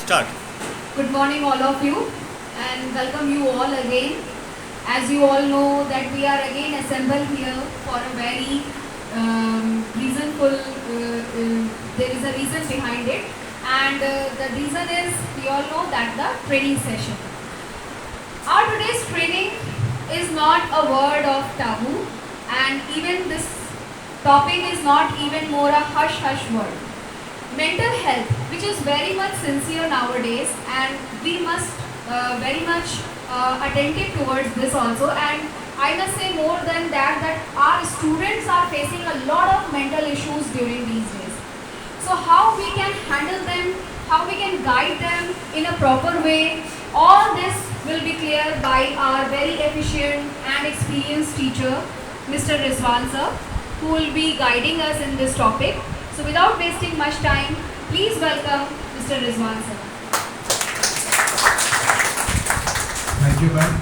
Start. Good morning all of you and welcome you all again. As you all know that we are again assembled here for a very reasonful, there is a reason behind it, and the reason is we all know that the training session. Our today's training is not a word of taboo, and even this topic is not even more a hush-hush word. Mental health, which is very much sincere nowadays, and we must very much attentive towards this also. And I must say more than that, that our students are facing a lot of mental issues during these days. So how we can handle them, how we can guide them in a proper way, all this will be clear by our very efficient and experienced teacher, Mr. Rizwan sir, who will be guiding us in this topic. So without wasting much time, please welcome Mr. Rizwan sir. Thank you, ma'am.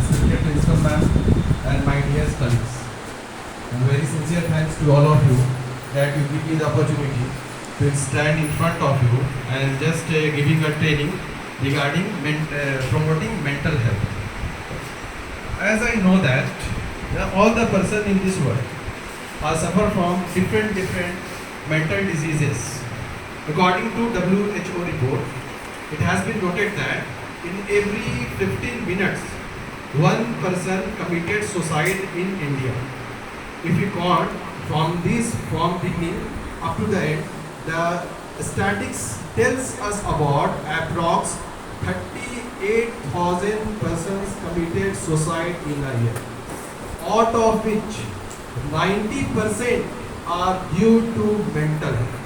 Secretary Principal ma'am and my dear colleagues. And very sincere thanks to all of you that you give me the opportunity to stand in front of you and just giving a training regarding promoting mental health. As I know that all the person in this world are suffer from different mental diseases. According to WHO report, it has been noted that in every 15 minutes, one person committed suicide in India. If you count from beginning up to the end, the statistics tells us about approx 38,000 persons committed suicide in a year, out of which 90% are due to mental health.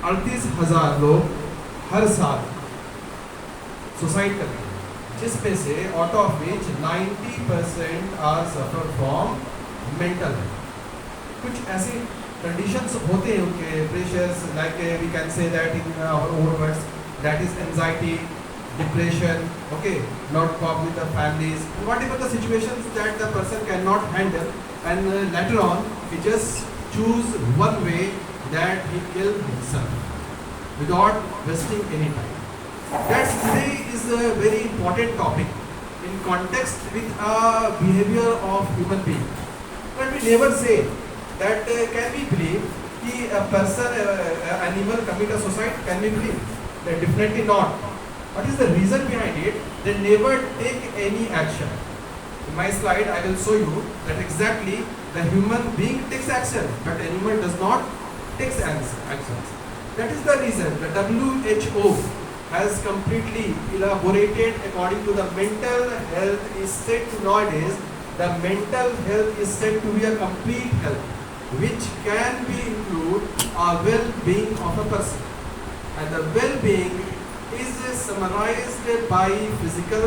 38,000 लोग हर साल suicide करते हैं, जिसमें से out of which 90% are suffer from mental health. कुछ ऐसे conditions होते हैं उनके pressures, like we can say that in our own words, that is anxiety, depression, okay, not cope with the families, whatever the situations that the person cannot handle, and later on he just choose one way that he kill himself without wasting any time. That today is a very important topic in context with behavior of human being. But we never say that can we believe कि a person, animal commit a suicide? Can we believe? That definitely not. What is the reason behind it? They never take any action. In my slide, I will show you that exactly the human being takes action, but animal does not take actions. That is the reason the WHO has completely elaborated according to the mental health is said to nowadays. The mental health is said to be a complete health, which can be include a well-being of a person, and the well-being is summarized by physical,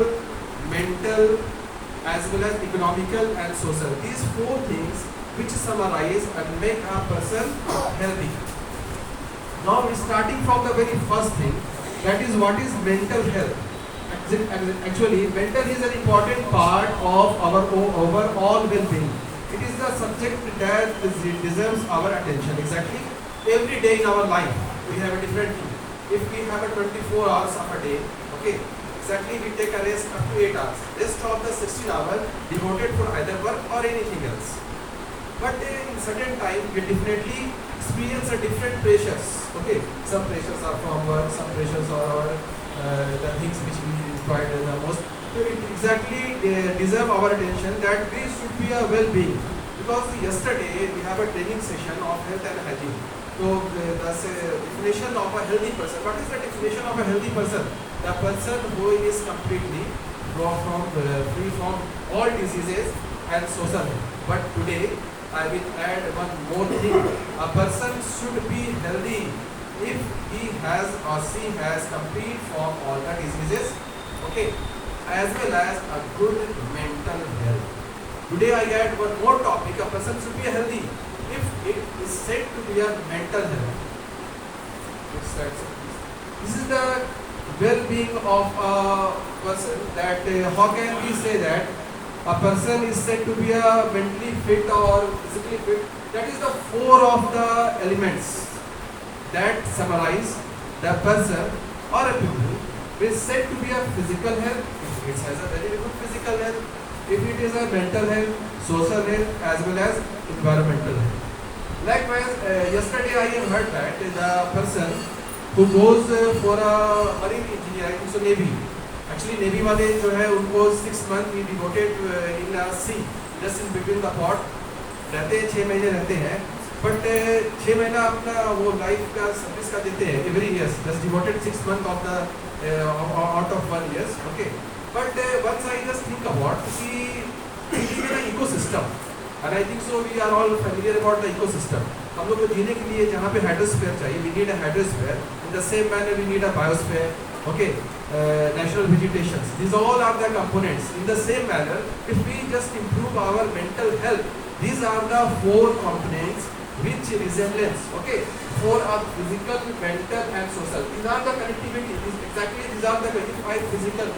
mental, as well as economical and social. These four things which summarize and make a person healthy. Now starting from the very first thing, that is what is mental health. Actually, mental is an important part of our overall well-being. It is the subject that deserves our attention. Exactly, every day in our life we have a different thing. If we have a 24 hours of a day, okay, exactly we take a rest up to 8 hours. Rest of the 16 hours devoted for either work or anything else. But in certain time, we definitely experience a different pressures. Okay, some pressures are from work, some pressures are the things which we require the most. So it exactly deserve our attention that we should be a well-being. Because yesterday we have a training session of health and hygiene. So the definition of a healthy person. What is the definition of a healthy person? The person who is completely free from all diseases and social health. But today I will add one more thing. A person should be healthy if he has or she has complete from all the diseases, okay, as well as a good mental health. Today I add one more topic. A person should be healthy if it is said to be a mental health. This is the well-being of a person. That how can we say that a person is said to be a mentally fit or physically fit? That is the four of the elements that summarize the person or a people is said to be a physical health. It has a very good physical health. If it is a mental health, social health, as well as environmental health. Likewise, yesterday I have heard that the person who goes for a marine engineering, so Navy. Actually, Navy वाले जो है उनको 6 months he devoted in a sea, just in between the port. रहते हैं 6 महीने रहते हैं, but 6 महीना अपना वो लाइफ का सर्विस का देते हैं every year. Just devoted 6 months of the out of 1 year. Okay, but once I just think about, see, it is an ecosystem, and I think so we are all familiar about the ecosystem. हम लोग को जीने के लिए जहाँ पे hydrosphere चाहिए, we need a hydrosphere. In the same manner, we need a biosphere. Okay, natural vegetations. These all are the components. In the same manner, if we just improve our mental health, these are the 4 components which resemblance. Okay, 4 are physical, mental, and social. These are the connectivity. These are the physical.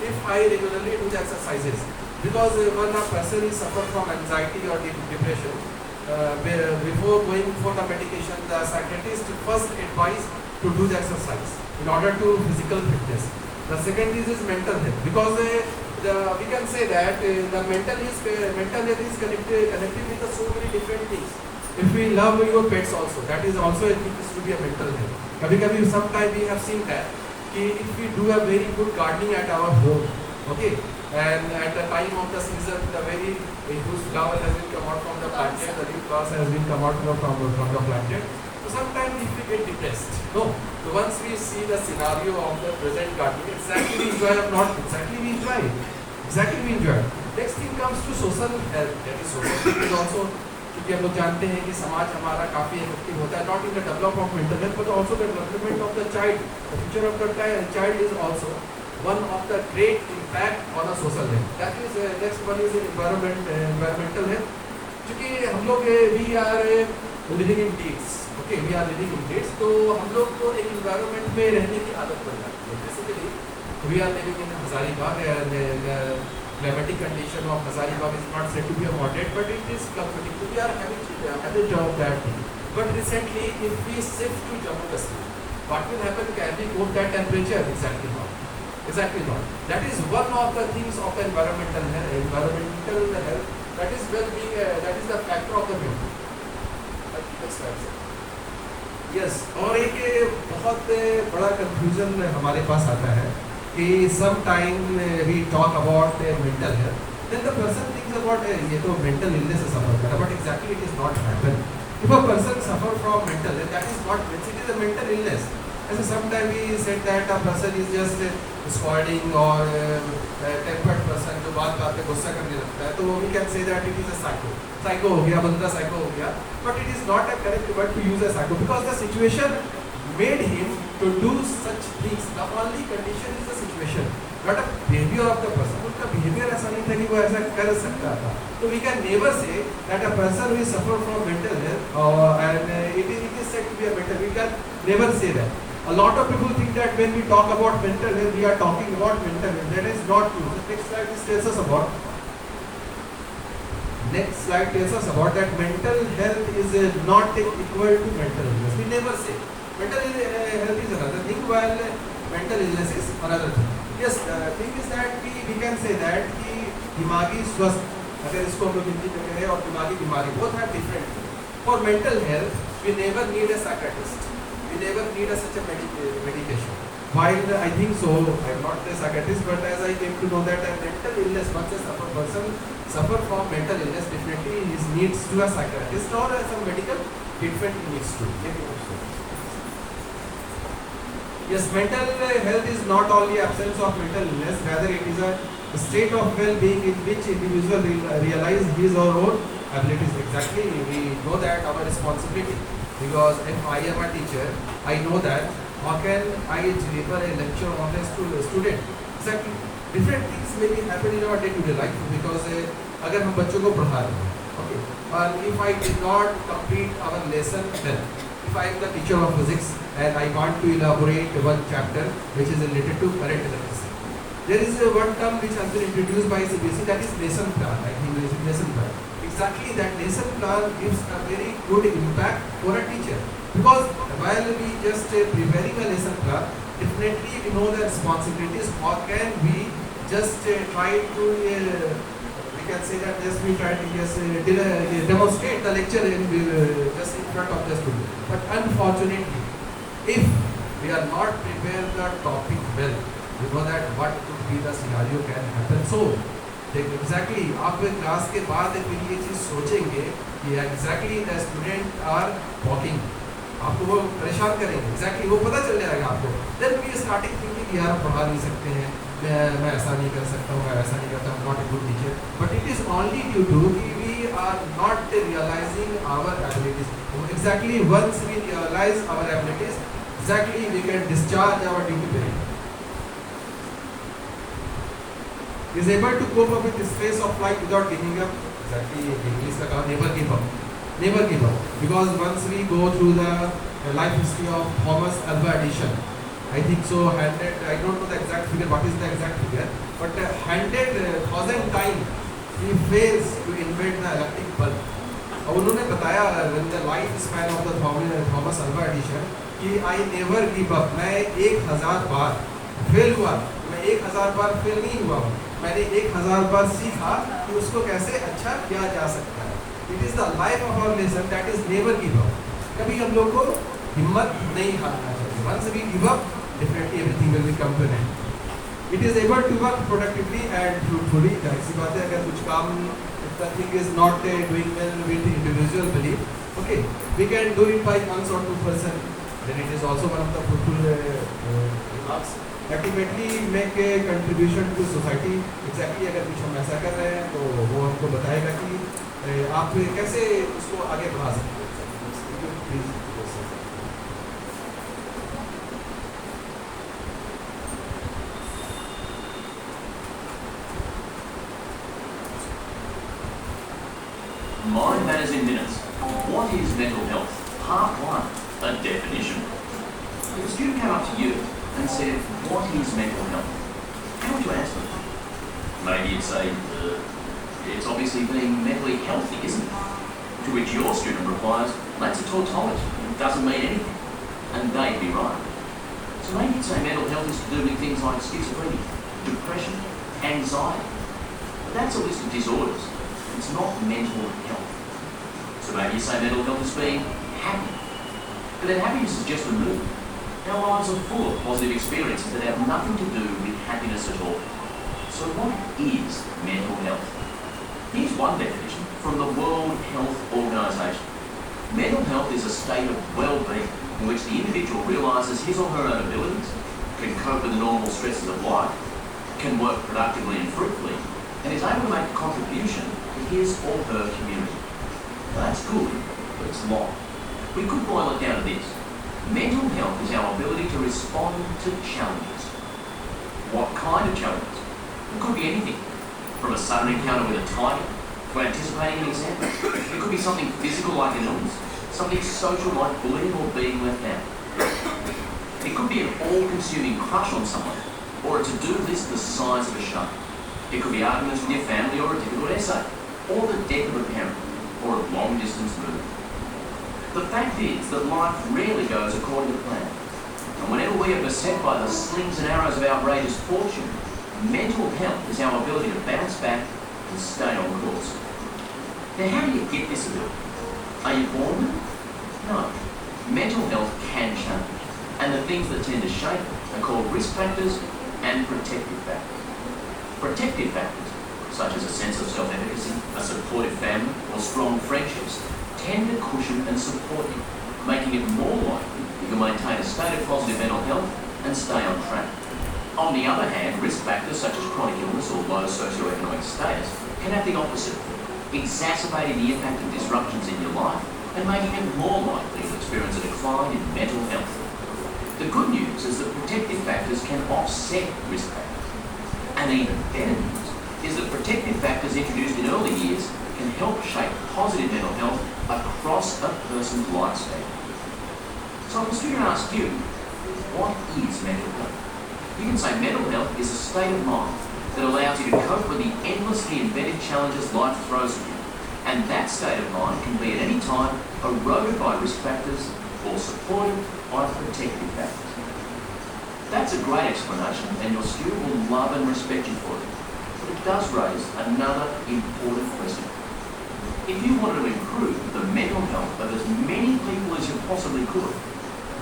If I regularly do the exercises, because when a person is suffer from anxiety or depression, before going for the medication, the psychiatrist first advise to do the exercise in order to physical fitness. The second is mental health, because we can say that the mental health is connected with so many different things. If we love your pets also, that is also a thing to be a mental health. Kabhi sometimes we have seen that if we do a very good gardening at our home, okay, and at the time of the season, the very huge flower has been come out from the planted, the new grass has been come out from the planted. So sometimes if we get depressed, no. So once we see the scenario of the present gardening, exactly we enjoy or not, exactly we enjoy it. Exactly we enjoy. Next thing comes to social health. That is social health is also, क्योंकि हम लोग जानते हैं कि समाज हमारा काफ़ी effective होता है, not in the development of mental health but also the development of the child. The future of the child is also one of the great impact on a social health. That is next one is environmental health. क्योंकि हम लोग we are living in deeds. Okay, we are living in deeds. तो हम लोग को एक environment में रहने की आदत पड़ जाती है. Basically, we are living in Hazaribagh. The climatic condition of Hazaribagh is not said to be a moderate, but it is fluctuating. So we are having of that thing. But recently, if we shift to Jammu Kashmir, what will happen? Can we cope that temperature? Exactly not. Exactly not. That is one of the things of the environmental health. That is well-being. That is the factor of the mental. Yes. और एक बहुत बड़ा confusion हमारे पास आता है कि sometime we talk about mental health, then the person thinks about ये तो mental illness से suffer कर, but exactly it is not happen. If a person suffer from mental health, that is not means it is a mental illness. As sometimes we said that a person is just scolding or tempered person जो बात पे गुस्सा करने लगता है, तो we can say that it is a psycho हो गया, बंदा psycho हो गया, but it is not a correct word to use a psycho because the situation made him to do such things. The only condition is the situation, not a behavior of the person. उनका behavior ऐसा नहीं था कि वो ऐसा कर सकता था. So we can never say that a person who suffer from mental health and it is said to be a mental. We can never say that. A lot of people think that when we talk about mental health, we are talking about mental health. That is not true. The next slide tells us about. Next slide tells us about that mental health is not equal to mental illness. We never say mental health is another thing, while mental illness is another thing. Yes, thing is that we can say that कि दिमागी स्वस्थ, अगर इसको हम लोग हिंदी में कहें, और दिमागी बीमारी both have different. For mental health, we never need a psychiatrist. We never need such a medication. While I think so, I am not a psychiatrist, but as I came to know that a mental illness, once a person suffer from mental illness, definitely he needs to a psychiatrist or some medical treatment he needs to. Yes, mental health is not only absence of mental illness, rather it is a state of well-being in which individual realize his or her abilities. Exactly, we know that our responsibility. Because if I am a teacher, I know that how can I deliver a lecture on a student. Exactly, different things may be happening in our day-to-day life because अगर हम बच्चों को पढ़ा रहे हैं, okay, and if I did not complete our lesson well, if I am the teacher of physics and I want to elaborate one chapter which is related to current electricity, there is one term which has been introduced by CBSE, that is lesson plan. I think it is lesson plan. Exactly, that lesson plan gives a very good impact for a teacher because while we just preparing a lesson plan, definitely we know the responsibilities. How can we just try to, we can say that just we try to just demonstrate the lecture in, just in front of the student. But unfortunately, if we are not prepared the topic well, you know that what could be the scenario can happen. So exactly आप class के बाद फिर ये चीज़ सोचेंगे कि exactly the student are walking, आपको वो परेशान करेंगे, एग्जैक्टली वो पता चल जाएगा आपको. देन वी स्टार्टिंग थिंकिंग यार पढ़ा नहीं सकते हैं, मैं ऐसा नहीं कर सकता हूँ, मैं ऐसा नहीं करता हूँ, not a good teacher. But it is only due to कि we are not realising our abilities. Exactly once we realise our abilities, exactly we can discharge our duty very. Is able to cope up with the stress of life without giving up. Exactly, English का कहा never give up, never give up. Because once we go through the life history of Thomas Alva Edison, I think so 100, I don't know the exact figure, what is the exact figure, but 100,000 times he fails to invent the electric bulb. और उन्होंने बताया in the life span of the Thomas Alva Edison कि I never give up. मैं 1000 बार fail हुआ, मैं 1000 बार fail नहीं हुआ हूँ, मैंने 1000 बार सीखा कि उसको कैसे अच्छा किया जा सकता है. It is the life of our lesson that is never give up. कभी हम लोग को हिम्मत नहीं हारना चाहिए. Once we give up, definitely everything will be come to an end. It is able to work productively and fruitfully. ऐसी बात है, अगर कुछ काम if the thing is not doing well with individual belief, okay, we can do it by 1 or 2%, then it is also one of the fruitful remarks. Ultimately make a contribution to society. Exactly, अगर कुछ हम ऐसा कर रहे हैं तो वो हमको बताएगा कि आप कैसे उसको आगे बढ़ा सकते हैं. Mind Matters in Minutes. What is mental health? Part 1, a definition. If a student came up to you and said, what is mental health? How would you answer them? Maybe you'd say, it's obviously being mentally healthy, isn't it? To which your student replies, that's a tautology, it doesn't mean anything. And they'd be right. So maybe you'd say mental health is to do with things like schizophrenia, depression, anxiety. But that's a list of disorders. It's not mental health. So maybe you say mental health is being happy. But then happiness is just a mood. Our lives are full of positive experiences that have nothing to do with happiness at all. So what is mental health? Here's one definition from the World Health Organization. Mental health is a state of well-being in which the individual realises his or her own abilities, can cope with the normal stresses of life, can work productively and fruitfully, and is able to make a contribution to his or her community. Now that's good, but it's long. We could boil it down to this. Mental health is our ability to respond to challenges. What kind of challenges? It could be anything, from a sudden encounter with a tiger to anticipating an exam. It could be something physical like an illness, something social like bullying or being left out. It could be an all-consuming crush on someone, or a to-do list the size of a shark. It could be arguments with your family or a difficult essay, or the death of a parent, or a long-distance move. The fact is that life rarely goes according to plan. And whenever we are beset by the slings and arrows of outrageous fortune, mental health is our ability to bounce back and stay on course. Now, how do you get this ability? Are you born with it? No. Mental health can change. And the things that tend to shape it are called risk factors and protective factors. Protective factors, such as a sense of self-efficacy, a supportive family, or strong friendships, tend to cushion and support you, making it more likely you can maintain a state of positive mental health and stay on track. On the other hand, risk factors such as chronic illness or low socioeconomic status can have the opposite, exacerbating the impact of disruptions in your life and making it more likely to experience a decline in mental health. The good news is that protective factors can offset risk factors. And even better news is that protective factors introduced in early years can help shape positive mental health across a person's lifespan. So if a student asks you, what is mental health? You can say mental health is a state of mind that allows you to cope with the endlessly embedded challenges life throws at you. And that state of mind can be at any time eroded by risk factors or supportive by protective factors. That's a great explanation and your student will love and respect you for it. But it does raise another important question. If you wanted to improve the mental health of as many people as you possibly could,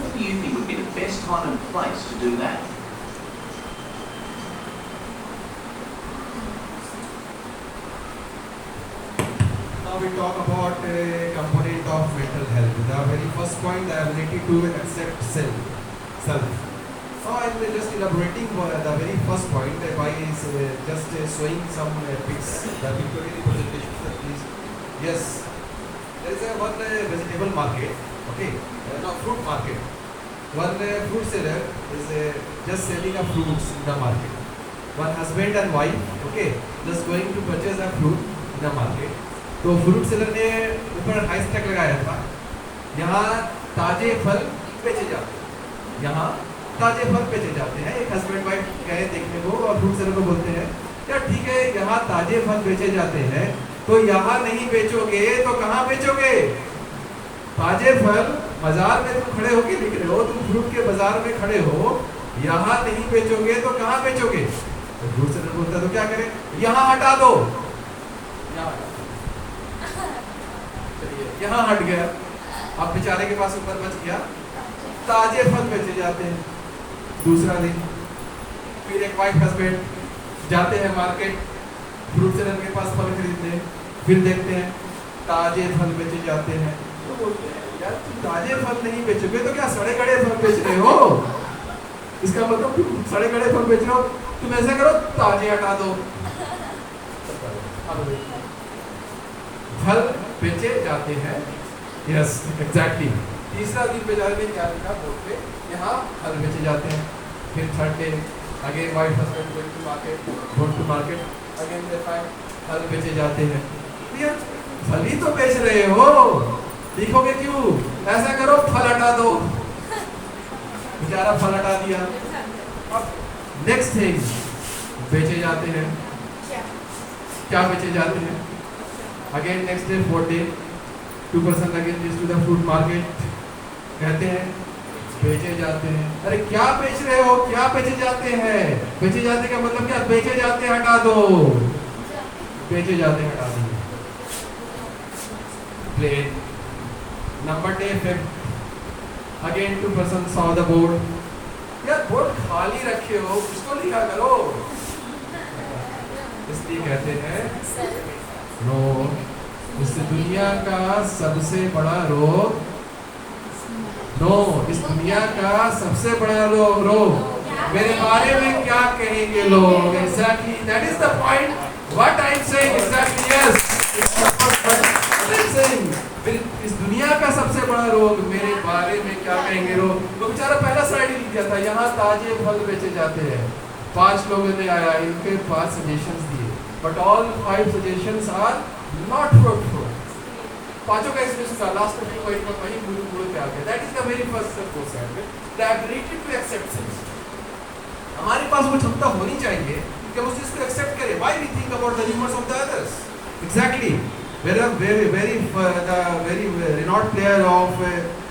what do you think would be the best time and place to do that? Now we talk about a component of mental health. The very first point, the ability to accept self. Now I am just elaborating the very first point by just showing some pics. The pictorial representation, please. Yes, there is one vegetable market. Okay, no, fruit market. One fruit seller is just selling a fruits in the market. One husband and wife, okay, just going to purchase a fruit in the market. तो fruit seller ने ऊपर high stack लगाया था, यहाँ ताजे फल बेचे जाते हैं, यहाँ ताजे फल बेचे जाते हैं। एक हस्बैंड वाइफ गए देखने को और फ्रूट सेलर को बोलते हैं यार ठीक है यहाँ ताजे फल बेचे जाते हैं, तो यहाँ नहीं बेचोगे तो कहाँ बेचोगे? ताजे फल बाजार में तुम खड़े होके बिक रहे हो, तुम फ्रूट के बाजार में खड़े हो, यहाँ नहीं बेचोगे तो कहाँ बेचोगे? तो फ्रूट सेलर बोलता है तो क्या करें? यहाँ हटा दो, यहाँ हट गया। अब बेचारे के पास ऊपर बच गया, ताजे फल बेचे जाते हैं। दूसरा दिन फिर एक वाइफ हस्बैंड जाते हैं मार्केट, फ्रूट सेलर के पास फल खरीदने, फिर देखते हैं ताजे फल बेचे जाते हैं। तो बोलते हैं यार तुम ताजे फल नहीं बेचोगे तो क्या सड़े गड़े फल बेच रहे हो? इसका मतलब तुम सड़े गड़े फल बेच रहे हो, तुम ऐसा करो ताजे हटा दो। फल बेचे जाते हैं, यस एग्जैक्टली। तीसरा दिन बाजार में क्या लिखा बोर्ड पे, यहाँ फल बेचे जाते हैं। फिर third day again wife husband going to market, going to market, again they find फल बेचे जाते हैं। यार फल ही तो बेच रहे हो, लिखोगे क्यों? ऐसा करो फल हटा दो। बेचारा फल हटा दिया। अब नेक्स्ट थिंग बेचे जाते हैं, क्या बेचे जाते हैं? Again next day, fourth day, 2 person again goes to the fruit market. कहते हैं बेचे जाते हैं। अरे क्या बेच रहे हो? क्या बेचे जाते हैं? बेचे जाते का मतलब क्या? बेचे जाते हटा दो, बेचे जाते हटा दो। Plain. Number day fifth. Again 2 person saw the board. यार बोर्ड खाली रखे हो, उसको लिखा करो। इसलिए कहते हैं नो, इस दुनिया का सबसे बड़ा रोग, नो, इस दुनिया का सबसे बड़ा रोग मेरे बारे में क्या कहेंगे लोग? Exactly that is the point what I am saying. Exactly yes, इस दुनिया का सबसे बड़ा रोग मेरे बारे में क्या कहेंगे लोग? तो बेचारा पहला स्लाइड लिख दिया था, यहाँ ताजे फल बेचे जाते हैं। 5 लोगों ने आया, इनके पास सजेशंस दिए, but all 5 suggestions are not fruitful. पांचों का इसमें से लास्ट में वही मुड़ के आ गया। That is the very first concept, the ability to accept things. हमारे पास वो क्षमता होनी चाहिए कि हम उस चीज को एक्सेप्ट करें। Why we think about the rumors of the others? Exactly. Very renowned player of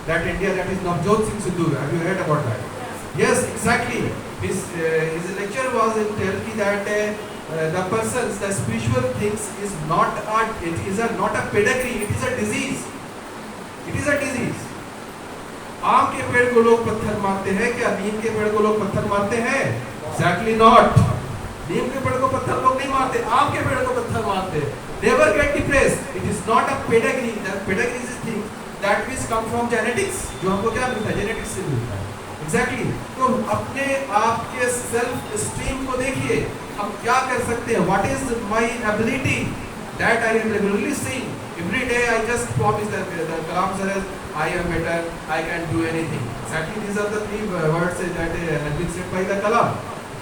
that India, that is Navjot Singh Sidhu. Have you heard about that? Yes, exactly. His lecture was in Delhi that the person's, the spiritual things is not a pedigree, it is a disease. It is a disease. आम के पेड़ को लोग पत्थर मारते हैं क्या? नीम के पेड़ को लोग पत्थर मारते हैं? Exactly not. नीम के पेड़ को पत्थर लोग नहीं मारते, आम के पेड़ को पत्थर मारते हैं। Never get depressed. It is not a pedigree. The pedigree is a thing that which come from genetics. जो हमको क्या मिलता है? जेनेटिक्स से मिलता है। Exactly. तो अपने आपके सेल्फ स्टीम को देखिए, हम क्या कर सकते हैं? What is my ability that I am regularly seeing? Every day I just promise that the Kalam sir says I am better, I can do anything. Exactly, these are the 3 words that have been said by the Kalam.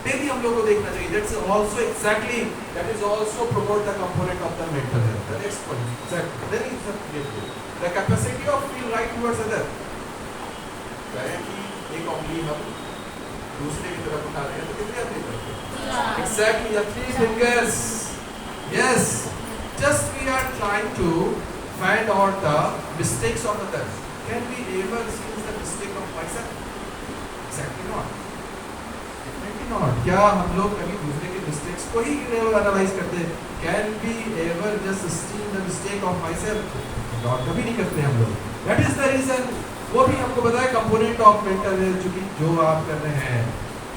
Daily हम लोग को देखना चाहिए. That's also exactly, that is also promote the component of the mental health. The next point. Exactly. Then is the capacity of feel right towards other. एक उंगली हम दूसरे की तरफ उठा रहे हैं तो कितने अपनी तरफ? Exactly, the 3 fingers. Yes, just we are trying to find out the mistakes of others. Can we ever see the mistake of myself? Exactly not. Definitely not. क्या हम लोग कभी दूसरे के mistakes को ही analyze करते हैं? Can we ever just see the mistake of myself? Not, कभी नहीं करते हम लोग. That is the reason. वो भी हमको पता है component of mental health, चूँकि जो आप कर रहे हैं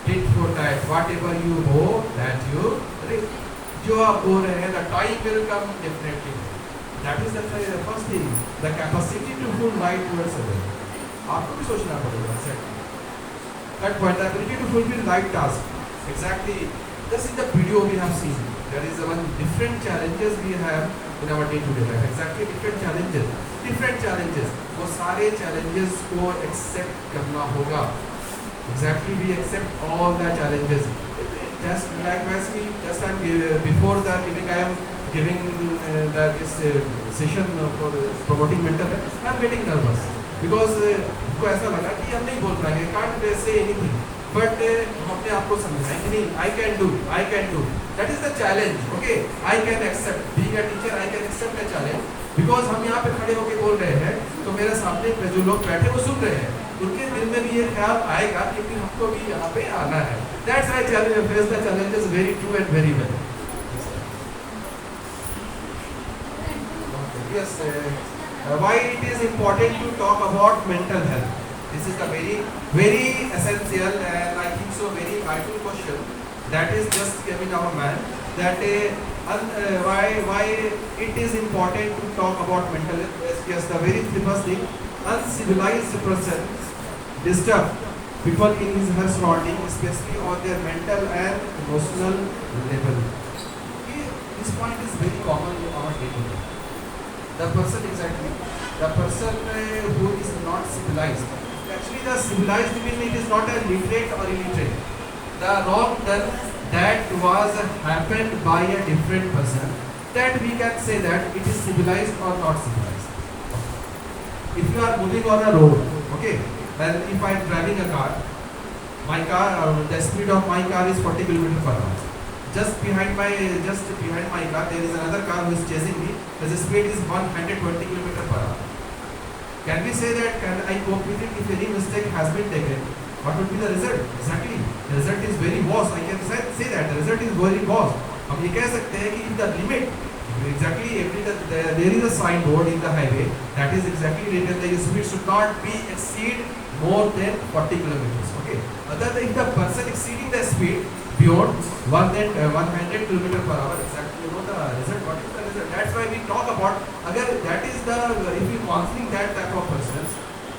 tit for tat, whatever you know that you reap. जो आप बोल रहे हैं the time will come definitely. That is the first thing. The capacity to feel right towards others. आपको भी सोचना पड़ेगा. That point, the ability to fulfill right task. Exactly. This is the video we have seen. There is one different challenges we have in our day-to-day life. Exactly different challenges. Different challenges. वो सारे challenges को accept करना होगा. Exactly, we accept all the challenges. Just like just I'm before the giving, I am giving this session for promoting mental health. I am getting nervous because को ऐसा लगा कि हम नहीं बोल पाएंगे, can't say anything. But हमने आपको समझाया कि नहीं, I can do. That is the challenge. Okay, I can accept. Being a teacher, I can accept a challenge because हम यहाँ पे खड़े होके बोल रहे हैं, तो मेरे सामने जो लोग बैठे वो सुन रहे हैं, उनके दिल में भी ये ख्याल आएगा कि फिर हमको भी यहाँ पे आना है. That's why challenge, face the challenges very true and very well. Yes. Why it is important to talk about mental health? This is a very essential and I think so very vital question that is just coming our mind. That why it is important to talk about mental health? Yes, the very first thing, uncivilized person disturb people in his her surrounding, especially on their mental and emotional level. This point is very common in our day-to-day. The person who is not civilized. Actually, the civilized people, it is not a literate or illiterate. The wrong done that was happened by a different person, that we can say that it is civilized or not civilized. If you are moving on a road, okay, and if I am driving a car, the speed of my car is 40 km per hour. Just behind my car, there is another car who is chasing me. The speed is 120 km per hour. Can we say that? Can I cope with it if any mistake has been taken? What would be the result? Exactly, the result is very worse. I can say that the result is very worse. हम ये कह सकते हैं कि in the limit, exactly there is a signboard in the highway that is exactly written that the speed should not be exceed more than 40 kilometers. Okay. Other than if the person exceeding the speed beyond 100 km per hour, exactly you know the result. What is the result? That's why we talk about. अगर that is the if we counseling that type of persons,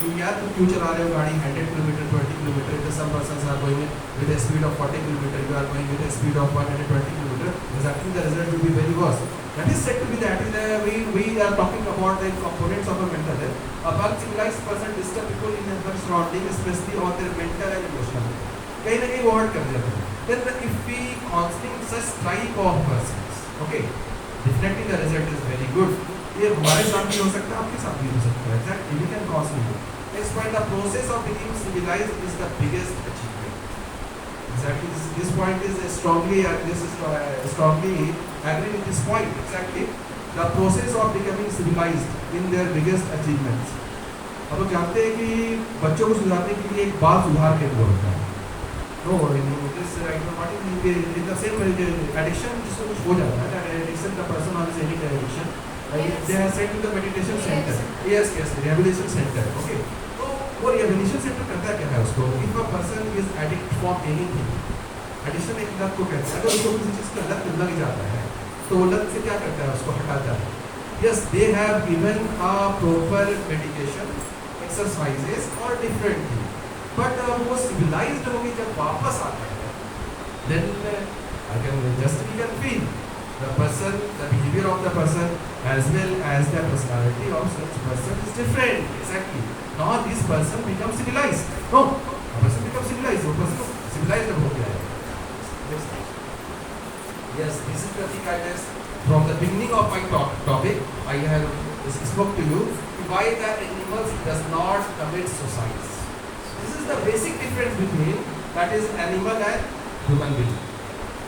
कि यार तुम क्यों चला रहे हो गाड़ी 100 km 20 km? Some persons are going with a speed of 40 km. You are going with a speed of 120 km. Exactly the result will be very worse. That is said to be that we are talking about the components of a mental health. A uncivilized person disturb people in their surrounding, especially on their mental and emotional. कहीं ना कहीं word कर देते हैं. Then if we counseling such type of persons, okay, definitely the result is very good. ये हमारे साथ भी हो सकता है, आपके साथ भी हो सकता है. Exactly, we can counsel you. Next point, the process of becoming civilized is the biggest achievement. Exactly, this point is strongly agree with this point. Exactly, the process of becoming civilized in their biggest achievements. अब लोग जानते हैं कि बच्चों को सुधारने के लिए एक बाल सुधार केंद्र होता है. No, this what is in the same addiction जिसको कुछ हो जाता है, that addiction the person has any addiction, they are sent to the meditation center. Yes, rehabilitation center. Okay. तो वो rehabilitation center करता क्या है उसको? If a person is addict from anything, addiction एक लत को कहते हैं. अगर उसको किसी चीज़ का लत लग जाता है, तो वो लत से क्या करता है? उसको हटाता है. Yes, they have given a proper medication, exercises or different things. But वो civilized होगी जब वापस आता है, then we can feel the person, the behavior of the person as well as the personality of such person is different. Exactly. Now this person becomes civilized. No, a person becomes civilized. वो person civilized हो गया है. Yes, this is the thing I guess from the beginning of my topic I have spoke to you why the animals does not commit suicide. This is the basic difference between that is animal and human being.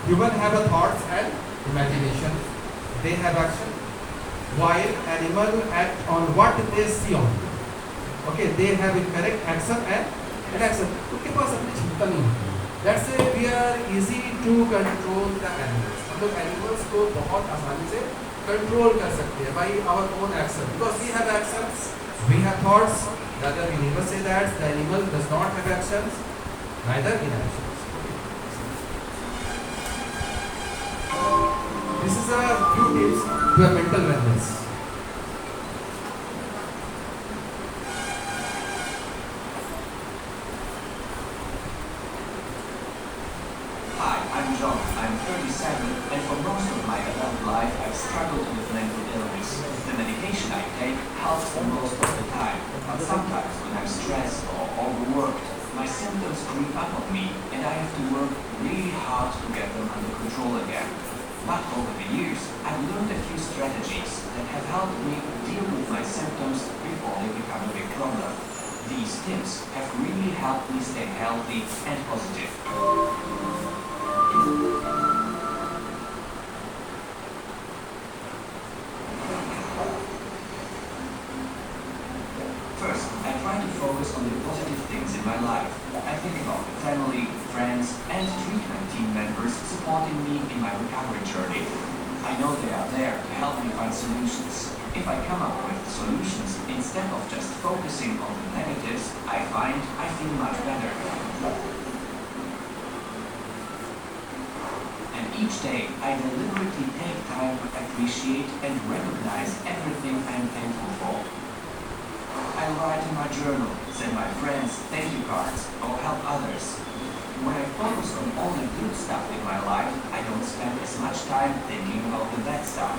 Human have a thoughts and imagination. They have action. While animal act on what they see on. Okay, they have incorrect action and reaction. उनके पास अपनी क्षमता नहीं होती. Let's say we are easy to control the animals. हम लोग animals को बहुत आसानी से control कर सकते हैं by our own action. Because we have actions, we have thoughts. Rather, we never say that the animal does not have actions, neither inactions. This is a few tips to a mental wellness. Hi, I'm John. I'm 37, and for most of my adult life, I've struggled with mental illness. The medication I take helps for most of the time, but sometimes when I'm stressed or overworked, my symptoms creep up on me, and I have to work really hard to get them under control again. But over the years, I've learned a few strategies that have helped me deal with my symptoms before they become a big problem. These tips have really helped me stay healthy and positive. First, I try to focus on the positive things in my life. I think about the family, friends, and treatment team members supporting me in my recovery journey. I know they are there to help me find solutions. If I come up with solutions instead of just focusing on the negatives, I find I feel much better. And each day, I deliberately take time to appreciate and recognize everything I'm thankful for. I write in my journal, send my friends thank you cards, or help others. When I focus on all the good stuff in my life, I don't spend as much time thinking about the bad stuff.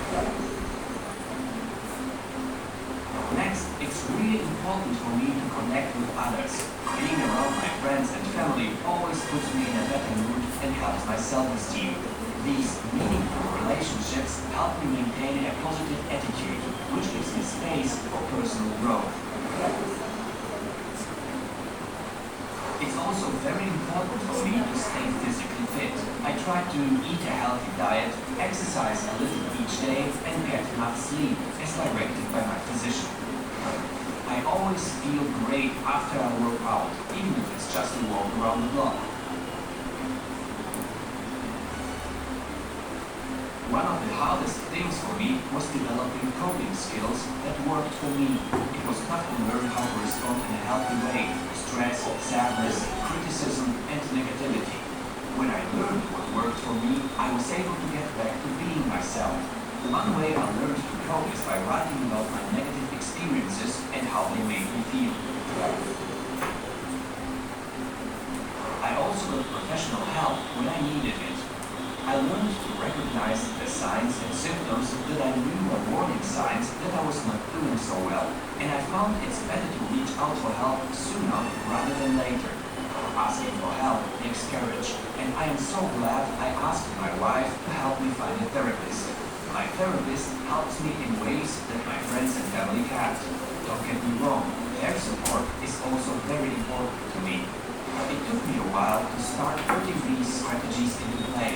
Next, it's really important for me to connect with others. Being around my friends and family always puts me in a better mood and helps my self-esteem. These meaningful relationships help me maintain a positive attitude, which gives me space for personal growth. It's also very important for me to stay physically fit. I try to eat a healthy diet, exercise a little each day, and get enough sleep, as directed by my physician. I always feel great after I work out, even if it's just a walk around the block. One of the hardest things for me was developing coping skills that worked for me. It was tough to learn how to respond in a healthy way to stress, sadness, criticism, and negativity. When I learned what worked for me, I was able to get back to being myself. One way I learned to cope is by writing about my negative experiences and how they made me feel. I also got professional help when I needed it. I learned to recognize the signs and symptoms that I knew were warning signs that I was not doing so well, and I found it's better to reach out for help sooner rather than later. Asking for help takes courage, and I am so glad I asked my wife to help me find a therapist. My therapist helps me in ways that my friends and family can't. Don't get me wrong, their support is also very important to me. It took me a while to start putting these strategies into play.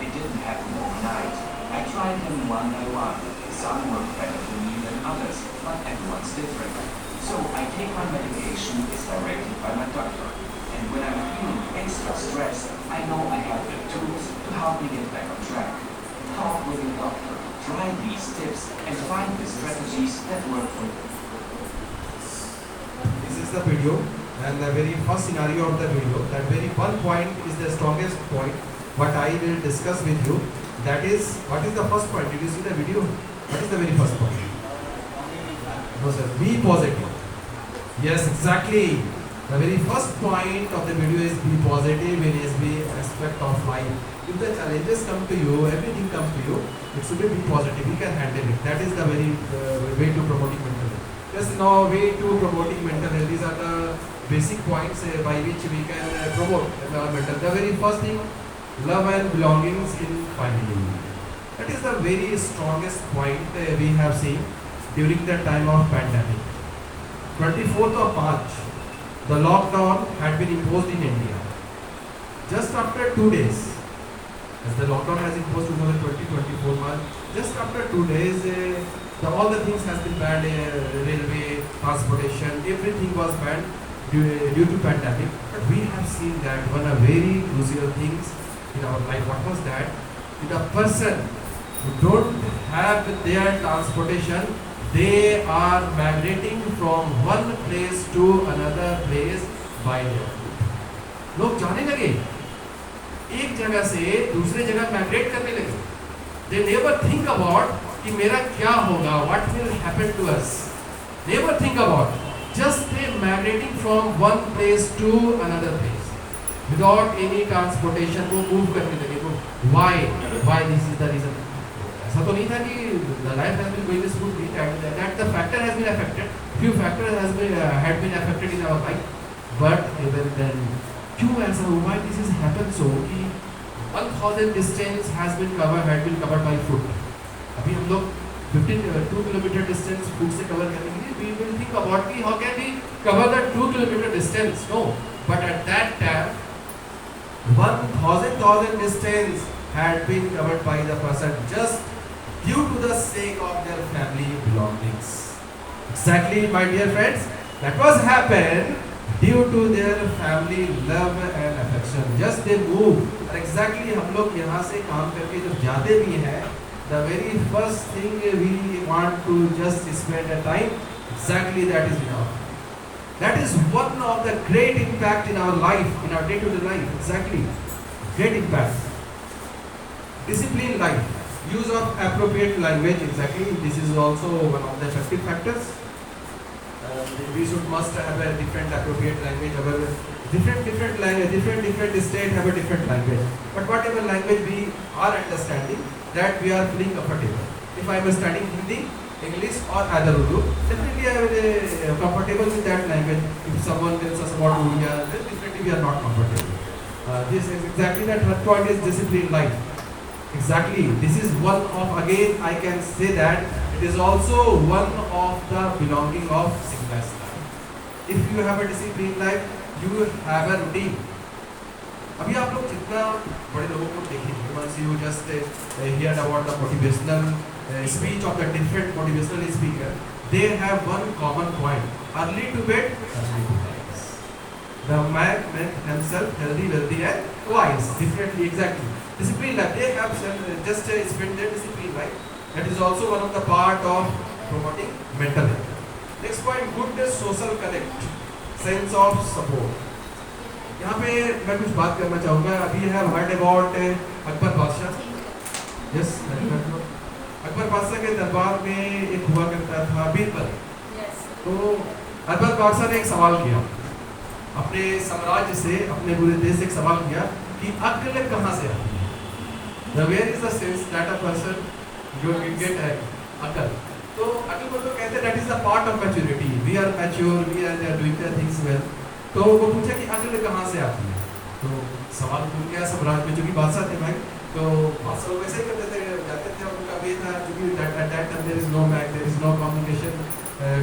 It didn't happen overnight. I tried them one by one. Some work better for me than others, but everyone's different. So I take my medication as directed by my doctor. And when I'm feeling extra stressed, I know I have the tools to help me get back on track. Talk with your doctor, try these tips, and find the strategies that work for you. This is the video, and the very first scenario of the video, that very one point is the strongest point what I will discuss with you. That is, what is the first point? Did you see the video? What is the very first point? No sir, be positive. Yes, exactly. The very first point of the video is be positive in every aspect of life. If the challenges come to you, everything comes to you, it should be positive. You can handle it. That is the very way to promoting mental health. Just now, way to promoting mental health. These are the basic points by which we can promote our mental. The very first thing, love and belongings in family. That is the very strongest point we have seen during the time of pandemic. 24th of March, the lockdown had been imposed in India. Just after 2 days, as the lockdown has imposed in 2024 March, just after 2 days, all the things has been banned, railway, transportation, everything was banned due to pandemic. But we have seen that one of very crucial things in our life. What was that? The person who don't have their transportation, they are migrating from one place to another place by their foot. लोग जाने लगे, एक जगह से दूसरे जगह migrate करने लगे. They never think about कि मेरा क्या होगा, what will happen to us. Never think about. Just they migrating from one place to another place without any transportation. वो move करने लगे. वो why this is the reason. ऐसा तो नहीं था कि the life has been going smoothly. That the factor has been affected. Few factors had been affected in our life. But even then, क्यों ऐसा हुआ? Why this has happened so कि 1,000 distance had been covered by foot. अभी हम लोग 2 kilometre distance foot से cover करने के लिए we will think about कि how can we cover that 2 kilometre distance. No, but at that time 1,000 distance had been covered by the person just due to the sake of their family belongings. Exactly, my dear friends, that was happened due to their family love and affection. Just they move. और exactly हम लोग यहाँ से काम करके जब जाते भी हैं, the very first thing we want to just spend a time, exactly that is enough. That is one of the great impact in our life, in our day-to-day life. Exactly, great impact. Discipline life, use of appropriate language. Exactly, this is also one of the effective factors. We must have a different appropriate language. Our different language, different state have a different language. But whatever language we are understanding, that we are feeling comfortable. If I am studying Hindi, English or other Urdu, definitely I will comfortable with that language. If someone tells us about Urdu, then definitely we are not comfortable. This is exactly that third point is discipline life. Exactly, this is one of, again I can say that it is also one of the belonging of civilized life. If you have a disciplined life, you have a routine. अभी आप लोग जितना बड़े लोगों को देखेंगे, once you just hear about the motivational speech of the different motivational speaker, they have one common point: early to bed, early to rise. The man make himself healthy, wealthy, and wise. Differently, exactly. Discipline life. They have just spent their discipline life. That is also one of the part of promoting mental health. Next point: good social connect, sense of support. यहाँ पे मैं कुछ बात करना चाहूँगा. अभी है heard about Akbar बादशाह. Yes, अकबर बादशाह के दरबार में एक हुआ करता था बीरबल. तो अकबर बादशाह ने एक सवाल किया अपने साम्राज्य से, अपने पूरे देश से एक सवाल किया कि अक्ल कहाँ से आती है. Where is the sense that a person you get अकल. तो अकल को तो कहते हैं that is a part of maturity. We are mature, we are doing the things well. तो वो पूछा कि अकल कहाँ से आती है. तो सवाल पूछ गया सम्राट में, जो कि बादशाह थे भाई. तो बादशाह लोग वैसे ही करते थे, जाते थे, उनका वे था क्योंकि at that time there is no map, there is no communication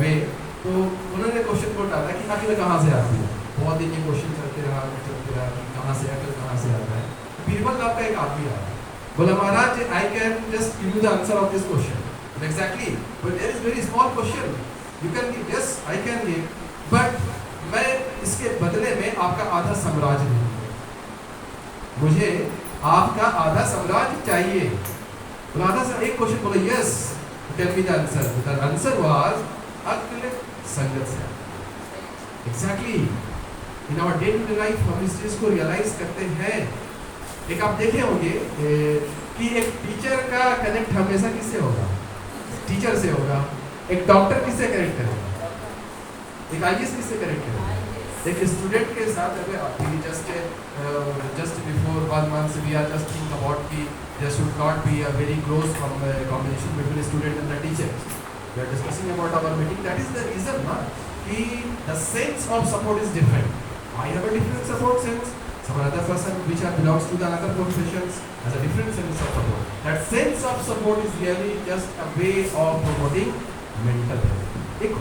way. तो उन्होंने क्वेश्चन को डाला कि अकल कहाँ से आती है. बहुत दिन ये क्वेश्चन चलते रहा कि कहाँ से अकल कहाँ से आता है. बीरबल नाम का एक आदमी आया, बोला महाराज I can just give you the answer of this question. Exactly, but there is very small question. You can give yes, I can give, but मैं इसके बदले में आपका आधा साम्राज्य दूंगा. मुझे आपका आधा साम्राज्य चाहिए. तो आधा एक क्वेश्चन बोला yes, tell me the answer. The answer was अक्ल संगत से. Exactly, in our day to day life हम इस चीज को रियलाइज करते हैं. एक आप देखे होंगे कि एक टीचर का कनेक्ट हमेशा किससे होगा? टीचर से होगा. एक डॉक्टर किससे कनेक्ट करेगा? एक आईएएस किससे कनेक्ट करेगा? एक स्टूडेंट के साथ. अभी just before 1 month we are just thinking about कि there should not be a very close combination between student and the teacher. We are discussing about our meeting. That is the reason कि the sense of support is different. I have a different support sense. Some other person which belongs to the other professions has a different sense of support. That sense of support is really just a way of promoting mental health. एक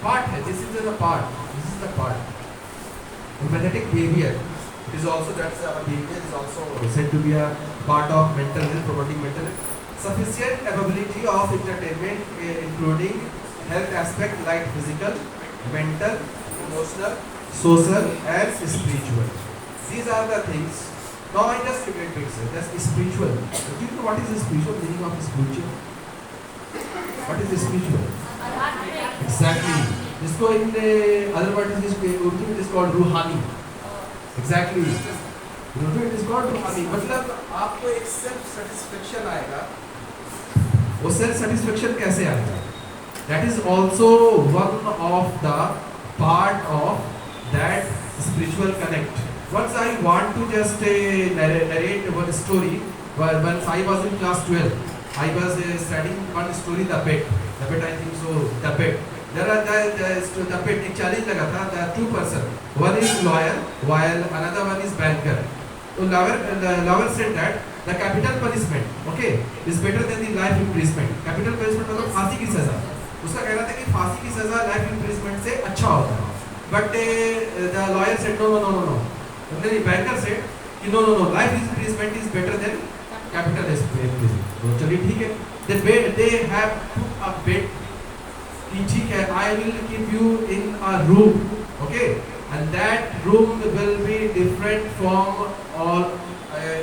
part है. This is the part. This is the part. Empathetic behavior. It is also, that's behavior is also said to be a part of mental health, promoting mental health. sufficient availability of entertainment, including health aspect like physical, mental, emotional, social, and spiritual. These are the things. Now I just repeat picture. That's spiritual. Do you know what is the spiritual meaning of spiritual? What is spiritual? Exactly. जिसको in other words is Urdu it is called रूहानी. Exactly. In Urdu it is called रूहानी. मतलब आपको एक self satisfaction आएगा. वो self satisfaction कैसे आएगा? That is also one of the part of that spiritual connect. Once I want to just narrate one story. When I was in class 12, I was studying one story, The Bet. The Bet, I think so. The Bet. There are the Bet. एक challenge लगा था. There are two person. One is lawyer, while another one is banker. So the lawyer said that the capital punishment, okay, is better than the life imprisonment. Capital punishment मतलब फांसी की सजा. उसका कहना था कि फांसी की सजा life imprisonment से अच्छा होता है. But the lawyer said no. And then the banker said कि no, life imprisonment is better than capital imprisonment. तो चलिए ठीक है. They have put a bet कि ठीक है, I will keep you in a room, okay, and that room will be different from all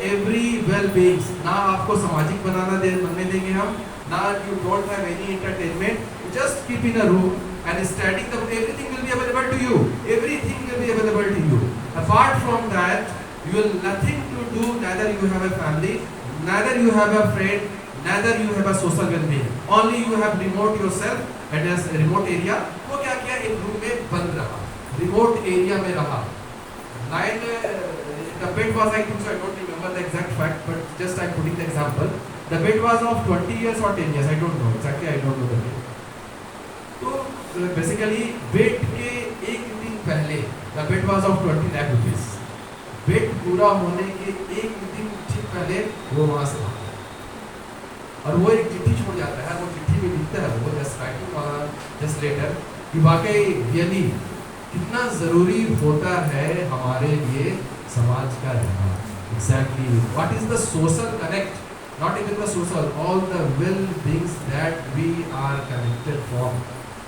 every well-beings. ना आपको सामाजिक बनने देंगे हम, ना you don't have any entertainment. Just keep in a room and studying the everything will be available to you. Everything will be available to you. Apart from that, you will nothing to do. Neither you have a family, neither you have a friend, neither you have a social well-being. Only you have remote yourself and as a remote area. वो क्या किया? एक room में बंद रहा, remote area में रहा. The bed was, I think so, I don't remember the exact fact, but just I'm putting the example. The bed was of 20 years or 10 years. I don't know exactly. I don't know the bed. तो basically bed के एक दिन पहले the bed was of 20 lakh rupees. Bed पूरा होने के एक दिन ठीक पहले वो वहाँ से भागा और वो एक चिट्ठी छोड़ जाता है. वो चिट्ठी में लिखता है वो जस्ट राइटिंग जस्ट लेटर कि वाकई रियली कितना ज़रूरी होता है हमारे लिए समाज का रहना. Exactly what is the social connect, not even the social, all the well-beings that we are connected from.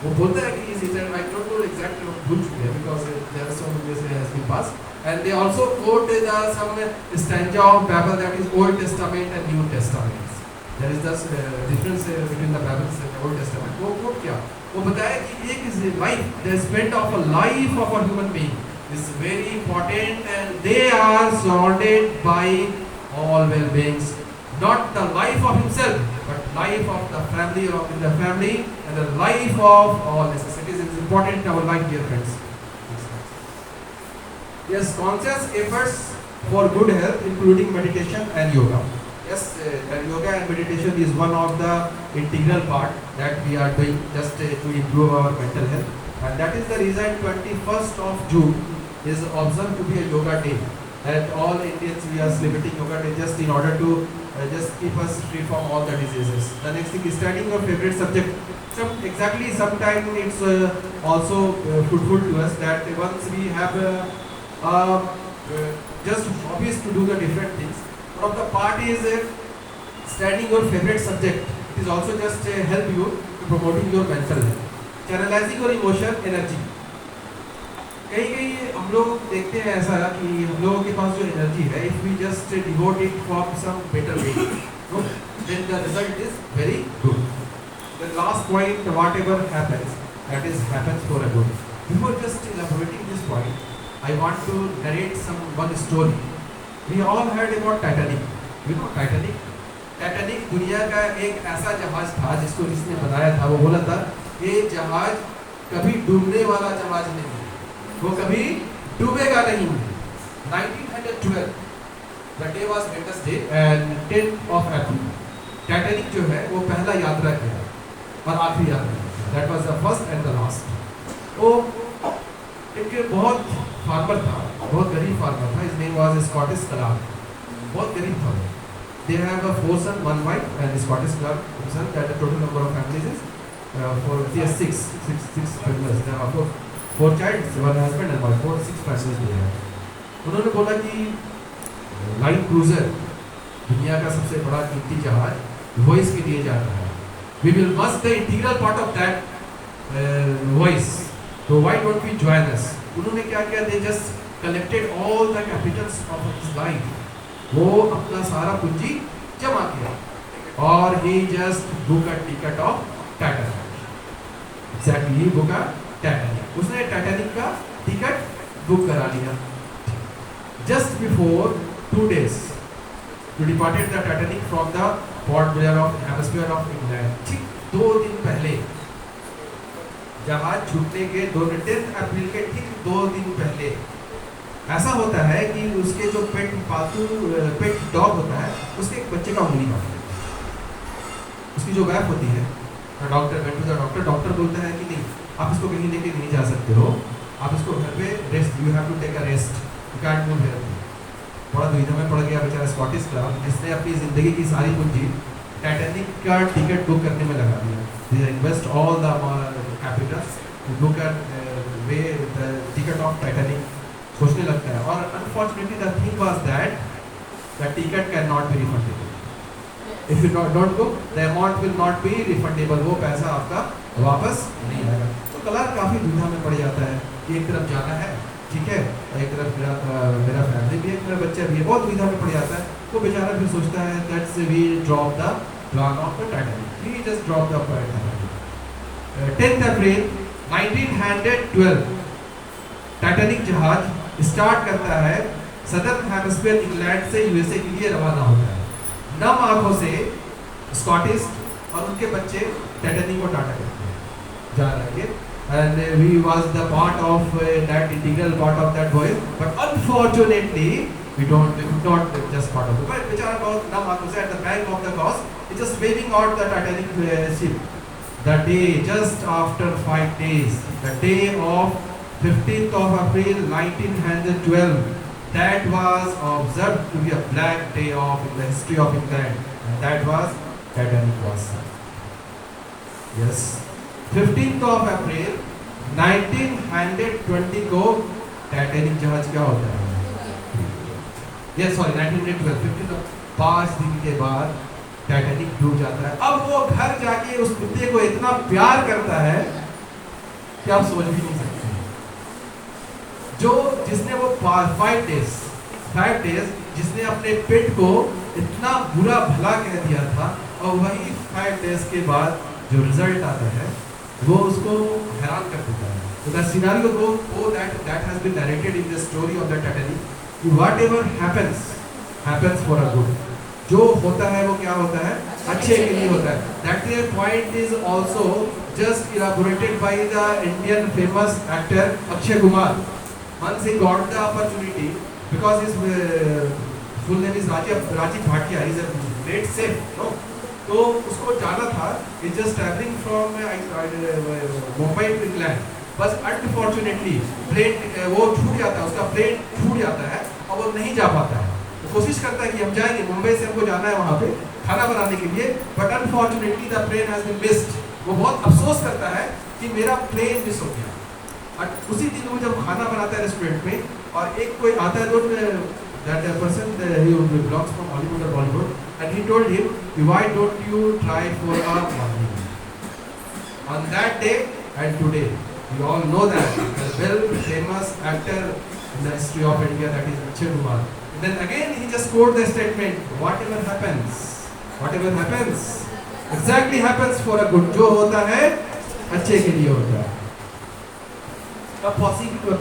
वो बोलता है कि इस I don't know exactly भूल चुके हैं because there are so many years has been passed. And they also quote some stanza of Bible that is Old Testament and New Testament. There is this difference between the Bible and the Old Testament. वो quote क्या? वो बताया कि एक is life, the spent of a life of a human being is very important and they are surrounded by all well-beings. Not the life of himself, but life of the family, of in the family, and the life of all necessities is important in our life, dear friends. Yes, conscious efforts for good health, including meditation and yoga. Yes, and yoga and meditation is one of the integral part that we are doing just to improve our mental health, and that is the reason 21st of June is observed to be a yoga day. That all Indians we are celebrating yoga day just in order to just keep us free from all the diseases. The next thing is studying your favorite subject. Sometimes it's also fruitful to us that once we have just hobbies to do the different things. One of the part is studying your favorite subject. It is also just help you to promoting your mental health. Channelizing your emotion, energy. कहीं हम लोग देखते हैं ऐसा कि हम लोगों के पास जो एनर्जी है, if we just devote it for some better way, no, then the result is very good. The last point, whatever happens, that is happens for a good. Before just elaborating this point, I want to narrate one story. We all heard about Titanic. You know Titanic? Titanic दुनिया का एक ऐसा जहाज था जिसको जिसने बनाया था वो बोला था ये जहाज कभी डूबने वाला जहाज नहीं, वो कभी डूबेगा नहीं. 1912 the day was Wednesday and 10th of April. Titanic जो है वो पहला यात्रा किया और आखिरी यात्रा. That was the first and the last. वो एक बहुत फार्मर था, बहुत गरीब फार्मर था. His name was Scottish Clark. बहुत गरीब था. They have a 4 sons, 1 wife, and Scottish Clark himself. That the total number of families is six families. They have 4 child, 1 husband and wife. 6 families they have. उन्होंने बोला कि line cruiser दुनिया का सबसे बड़ा कीमती जहाज वॉइस के लिए जाता है. We will must the integral part of that voice. So why don't we join us? उन्होंने क्या किया? They just collected all the capitals of his life. वो अपना सारा पूंजी जमा किया और he just book a ticket of Titanic. Exactly, he book a Titanic. उसने Titanic का टिकट बुक करा लिया. Just before 2 days, he departed the Titanic from the Port Blair of Hemisphere of England. ठीक 2 दिन पहले जहाज छूटने के 10 अप्रैल के ठीक 2 दिन पहले ऐसा होता है कि उसके जो पेट डॉग होता है उसके एक बच्चे का उंगली काट देता है. उसकी जो वाइफ होती है डॉक्टर बोलता है कि नहीं, आप इसको कहीं लेके नहीं जा सकते हो, आप इसको घर पे rest, you have to take a rest, you can't move here. बड़ा दुविधा में पड़ गया बेचारा स्कॉटिश क्लब जिसने अपनी जिंदगी की सारी पूंजी टाइटैनिक का टिकट बुक करने में लगा दिया. They invest all the capital to look at the ticket of Titanic. सोचने लगता है और unfortunately the thing was that the ticket cannot be refundable. If you don't go, the amount will not be refundable. वो पैसा आपका वापस नहीं आएगा. तो कलार काफी दुविधा में पड़ जाता है कि एक तरफ जाना है, ठीक है, एक तरफ मेरा फैमिली भी है, मेरा बच्चा भी है, बहुत दुविधा में पड़ जाता है. तो बेचारा फिर सोचता है that's we drop the plan of the Titanic. He just drop the Titanic. 10th April 1912 Titanic जहाज स्टार्ट करता है, सदर्न हेमिस्फीयर इंग्लैंड से यूएसए के लिए रवाना होता है. नम आंखों से स्कॉटिश और उनके बच्चे टाइटैनिक को टाटा करते हैं, जा रहे हैं. And we was the part of that integral part of that voyage, but unfortunately we could not just part of it. But बेचारा बहुत नम आंखों से at the bank of the cross, he just waving out the Titanic ship. The day just after 5 days, the day of 15th of April 1912, that was observed to be a black day of in the history of England, and that was Titanic was sunk. Yes. 15th of April 1920 को Titanic जहाज क्या होता है? Yes, sorry, 1912. 5 दिन के बाद Titanic डूब जाता है. अब वो घर जाके उस कुत्ते को इतना प्यार करता है कि आप सोच भी नहीं सकते. जिसने वो 5 डेज जिसने अपने पेट को इतना बुरा भला कह दिया था, और वही 5 डेज के बाद जो रिजल्ट आता है वो उसको हैरान कर देता है. So the scenario go that has been narrated in the story of the Titanic. Whatever happens for a good. जो होता है वो क्या होता है? अच्छे के लिए होता है. That point is also just elaborated by the Indian famous actor Akshay Kumar. Once he got the opportunity, because his full name is Rajiv Bhatia. He is a great chef, no? तो उसको जाना था, is just travelling from Mumbai to England, बस unfortunately plane वो छूट जाता है, उसका प्लेन छूट जाता है और वो नहीं जा पाता है. तो कोशिश करता है कि हम जाएंगे, मुंबई से हमको जाना है वहाँ पे खाना बनाने के लिए, but unfortunately the plane has been missed. वो बहुत अफसोस करता है कि मेरा प्लेन मिस हो गया. और उसी दिन वो जब खाना बनाता है रेस्टोरेंट में, और एक कोई आता है that person he belongs from Hollywood or Bollywood, and he told him, why don't you try for a morning? On that day and today, we all know that the well famous actor in the history of India, that is Akshay Kumar. And then again he just quote the statement, whatever happens exactly happens for a good. जो होता है अच्छे के लिए होता है. The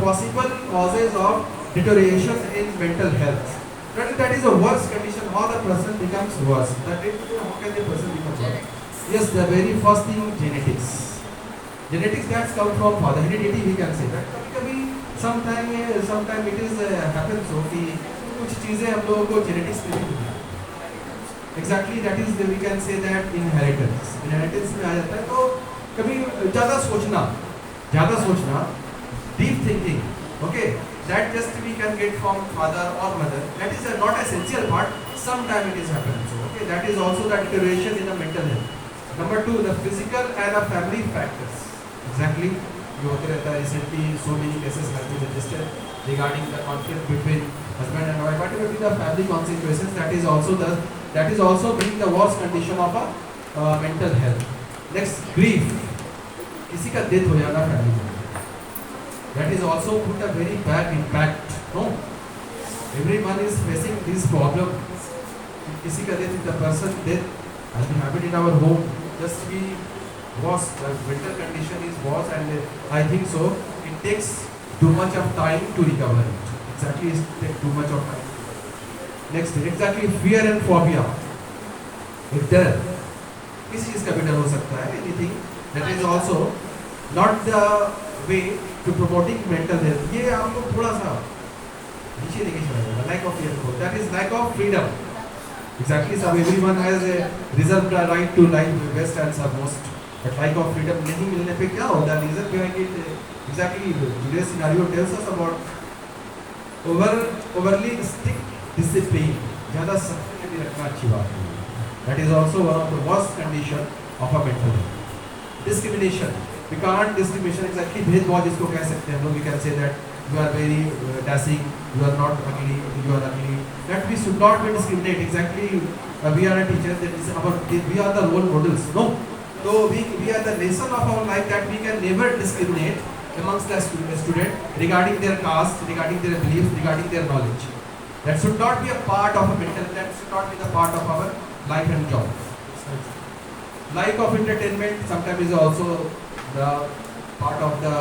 possible causes of deterioration in mental health. That is a worse condition. How the person becomes worse. How can the person become worse? Yes, the very first thing, genetics. Genetics that come from father. Heredity we can say that. कभी sometime it is happens so कि कुछ चीजें हम लोगों को genetics में भी मिलती हैं. Exactly, that is we can say that inheritance. Inheritance में आ जाता है. तो कभी ज़्यादा सोचना, deep thinking, okay. That just we can get from father or mother. That is not essential part. Sometime it is happening. So, okay, that is also the deterioration in the mental health. Number 2, the physical and the family factors. Exactly. ये होते रहता है. Recently, so many cases have been registered regarding the conflict between husband and wife. Whatever be the family consequences, that is also the That is also being the worst condition of a mental health. Next, grief. किसी का death हो जाना family में. That is also put a very bad impact. No, everyone is facing this problem. किसी का death, the person death has been happened in our home. Just we was the mental condition is worse, and I think so. It takes too much of time to recover it. Exactly, it takes too much of time. Next, exactly fear and phobia. एक डर, किसी चीज का भी डर हो सकता है. Anything that is also not the way to promoting mental health. ये आपको थोड़ा सा नीचे लेके चला जाएगा. Lack of fear, that is lack of freedom. Exactly, so everyone has a reserved right to life best and most. But lack of freedom नहीं मिलने पे क्या होता है? Reason behind it, exactly today's scenario tells us about overly strict discipline. ज़्यादा सख्ती में रखना अच्छी बात नहीं. That is also one of the worst condition of a mental health. Discrimination. We can't discrimination exactly भेदभाव जिसको कह सकते हैं हम लोग. We can say that you are very dashing, you are not ugly, you are ugly. That we should not be discriminate. Exactly, we are a teacher. That is our, we are the role models. No, so we are the lesson of our life that we can never discriminate amongst the student regarding their caste, regarding their beliefs, regarding their knowledge. That should not be a part of a mental. That should not be the part of our life and job. Lack of entertainment sometimes is also the part of the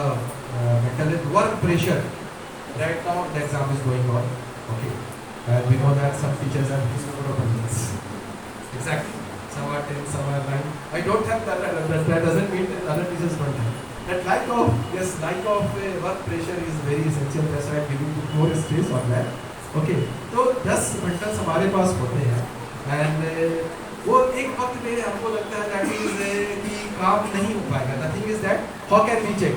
mental health. Work pressure. Right now the exam is going on. Okay, we know that some teachers have opinions. Exactly. Some are 10, some are 9. I don't have that. That doesn't mean that other teachers don't have. That lack of work pressure is very essential. That's why I'm giving more stress on that. Okay, तो 10 mentals हमारे पास होते हैं, and वो एक वक्त पे हमको लगता है that is कि काम नहीं हो पाएगा. The thing is that how can we check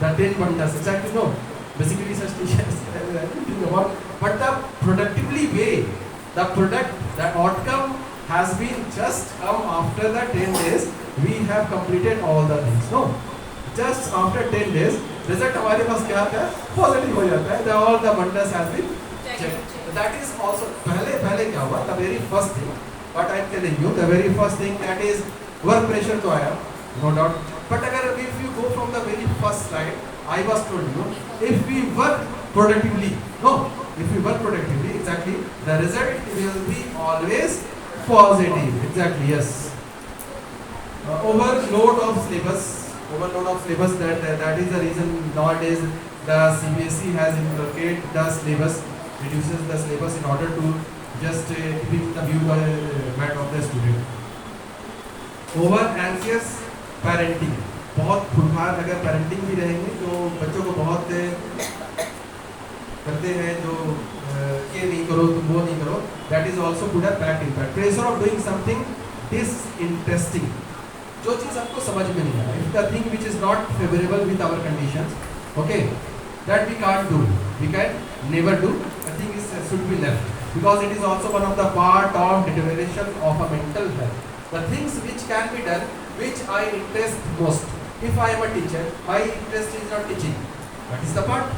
the 10 mentals? Exactly, no. Basically such teachers about, but the productively way, the outcome has been just come after the 10 days. We have completed all the things. No, just after 10 days result हमारे पास क्या आता है? Positive हो जाता है. All the mentals has been checked. That is also पहले क्या हुआ? The very first thing, what I am telling you, the very first thing, that is work pressure तो आया, no doubt. But अगर if you go from the very first slide, I was told you, if we work productively, exactly, the result will be always positive. Exactly, yes. Overload of syllabus, that is the reason nowadays the CBSE has inculcated the syllabus, reduces the syllabus in order to just keep the view of the student. Over anxious parenting. बहुत खुरखार अगर parenting भी रहेंगे तो बच्चों को बहुत करते हैं जो ये नहीं करो तुम वो नहीं करो. That is also good at bad impact. Pressure of doing something disinteresting. जो चीज़ आपको समझ में नहीं आ रहा, if the thing which is not favourable with our conditions, okay, that we can't do, we can never do. The thing is should be left because it is also one of the part of deterioration of a mental health. The things which can be done, which I interest most. If I am a teacher, my interest is not teaching. That is the part.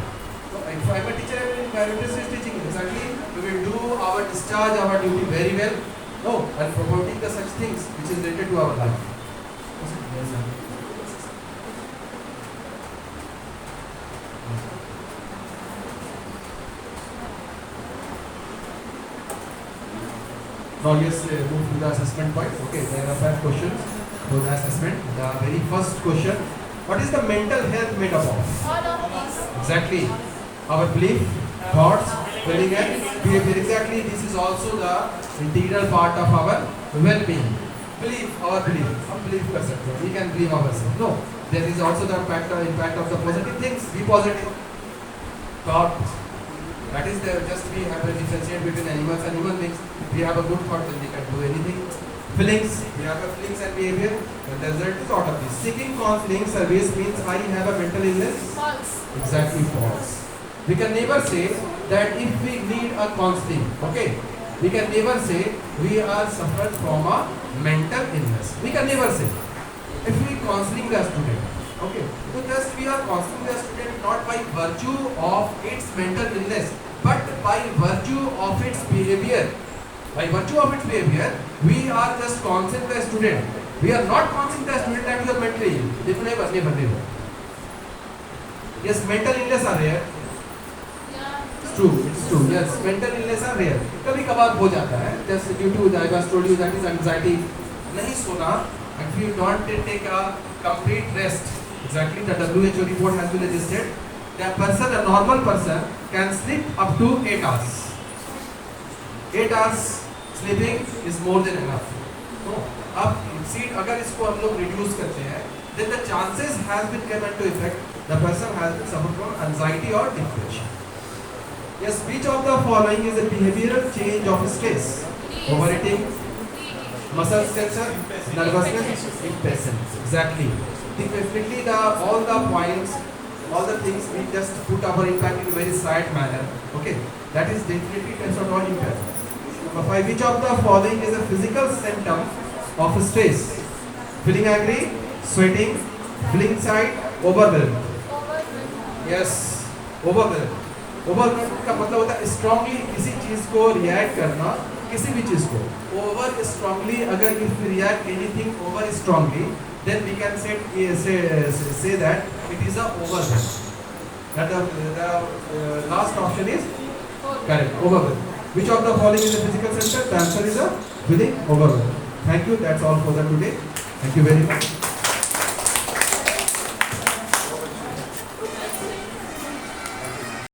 So if I am a teacher, my interest is teaching. Exactly, we will do our discharge, our duty very well. No, and promoting the such things which is related to our life. Now let's move to the assessment point. Okay, there are 5 questions for the assessment. The very first question: what is the mental health made up of? All of us. Exactly, our belief, thoughts, feeling, and behavior. Exactly, this is also the integral part of our well-being. Belief, our belief. हम believe कर सकते हैं. We can believe ourselves. No, there is also the impact of the positive things. Be positive. Thoughts. That is the just we have to differentiate between animals and human beings. We have a good thought, then we can do anything. Feelings, we have a feelings and behavior. The result is out of this. Seeking counseling service means I have a mental illness. False. Exactly false. We can never say that if we need a counseling. Okay, we can never say we are suffering from a mental illness. We can never say. If we counseling the student. Okay, so just we are counseling the student not by virtue of its mental illness, but by virtue of its behavior. By virtue of its behavior, we are just conscious the student. We are not conscious the student that you are mentally ill. देखो नहीं बसने भरने हो. Yes, mental illness are rare. It's true. It's true. Yes, mental illness are rare. कभी कभार हो जाता है. Just due to I was told you that is anxiety. नहीं सोना. If you don't take a complete rest, exactly the WHO report has been registered. The person, a normal person, can sleep up to 8 hours. 8 hours sleeping is more than enough. So, अब exceed अगर इसको हम लोग reduce करते हैं, then the chances has been come into effect. The person has been suffered from anxiety or depression. Yes, which of the following is a behavioral change of stress? Overeating, muscle tension, nervousness, impatience. Exactly. Definitely all the points, all the things we just put our impact in a very slight manner. Okay, that is definitely tends on all impact. Number 5. Which of the following is a physical symptom of stress? Feeling angry, sweating, feeling sad, overwhelmed. Yes, overwhelmed. Overwhelmed का मतलब होता है strongly किसी चीज को react करना, किसी भी चीज को. Over strongly, अगर if we react anything over strongly, then we can say that it is a overwhelm. That the last option is correct. Overwhelm. Which of the following is a physical symptom? The answer is a feeling overwhelm. Thank you. That's all for the today. Thank you very much.